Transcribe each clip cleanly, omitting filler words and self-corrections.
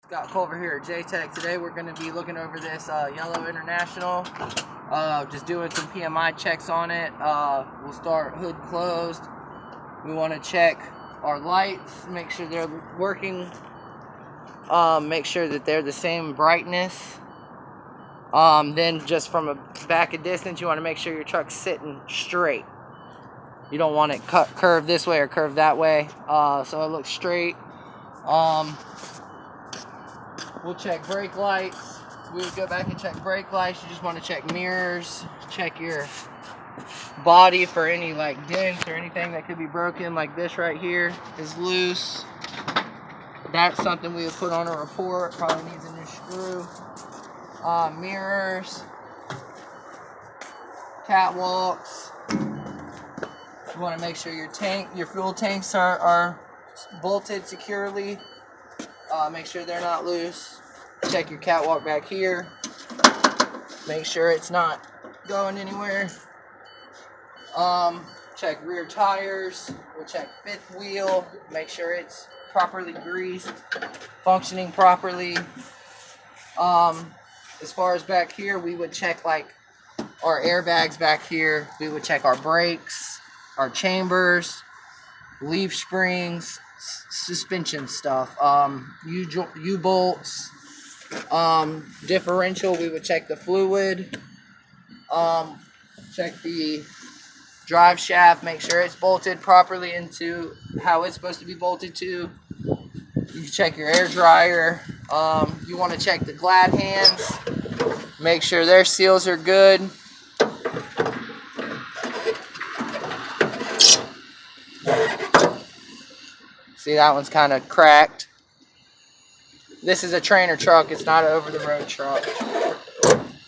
Scott Culver here at J-Tech. Today we're going to be looking over this Yellow International, just doing some PMI checks on it. We'll start hood closed. We want to check our lights, make sure they're working, make sure that they're the same brightness. Then just from a back a distance, you want to make sure your truck's sitting straight. You don't want it curved this way or curved that way, so it looks straight. We'll check brake lights. We would go back and check brake lights. You just want to check mirrors, check your body for any like dents or anything that could be broken. Like this right here is loose. That's something we would put on a report. Probably needs a new screw. Mirrors, catwalks. You want to make sure your fuel tanks are bolted securely. Make sure they're not loose. Check your catwalk back here. Make sure it's not going anywhere. Check rear tires. We'll check fifth wheel. Make sure it's properly greased, functioning properly. As far as back here, we would check like our airbags back here. We would check our brakes, our chambers, leaf springs, suspension stuff, U-bolts, differential. We would check the fluid, check the drive shaft, make sure it's bolted properly into how it's supposed to be bolted to. You can check your air dryer. You want to check the glad hands, make sure their seals are good. See, that one's kind of cracked. This is a trainer truck. It's not an over-the-road truck.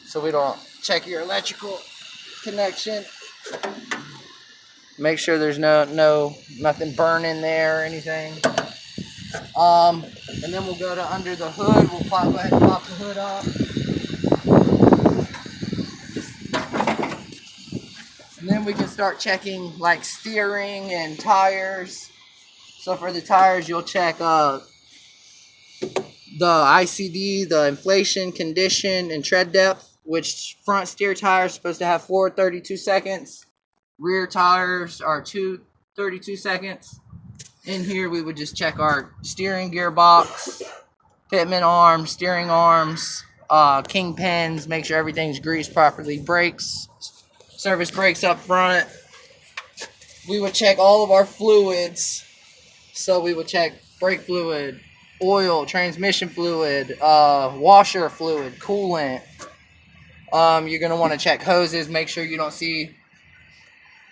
So we don't check your electrical connection. Make sure there's nothing burning there or anything. And then we'll go to under the hood. We'll go ahead and pop the hood off. And then we can start checking like steering and tires. So for the tires, you'll check the ICD, the inflation, condition, and tread depth, which front steer tires are supposed to have 432 seconds. Rear tires are 232 seconds. In here, we would just check our steering gearbox, pitman arms, steering arms, kingpins, make sure everything's greased properly, brakes, service brakes up front. We would check all of our fluids. So we would check brake fluid, oil, transmission fluid, washer fluid, coolant. You're going to want to check hoses. Make sure you don't see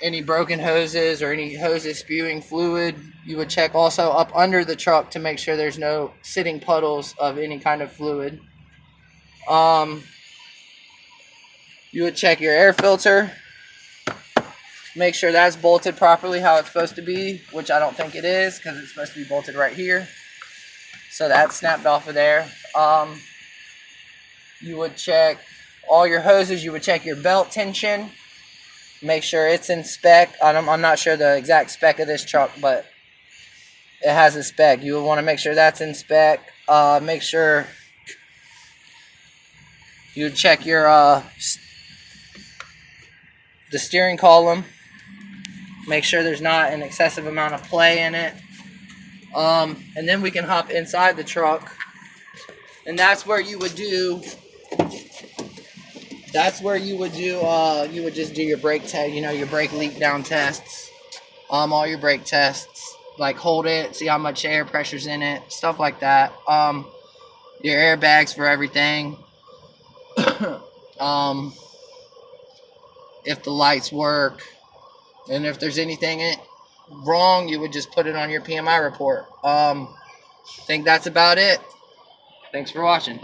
any broken hoses or any hoses spewing fluid. You would check also up under the truck to make sure there's no sitting puddles of any kind of fluid. You would check your air filter. Make sure that's bolted properly how it's supposed to be, which I don't think it is because it's supposed to be bolted right here. So that's snapped off of there. You would check all your hoses. You would check your belt tension. Make sure it's in spec. I'm not sure the exact spec of this truck, but it has a spec. You would want to make sure that's in spec. Make sure you would check your the steering column. Make sure there's not an excessive amount of play in it. And then we can hop inside the truck. And that's where you would do, you would just do your brake test, your brake leak down tests. All your brake tests. Like hold it, see how much air pressure's in it, stuff like that. Your airbags for everything. If the lights work. And if there's anything wrong, you would just put it on your PMI report. I think that's about it. Thanks for watching.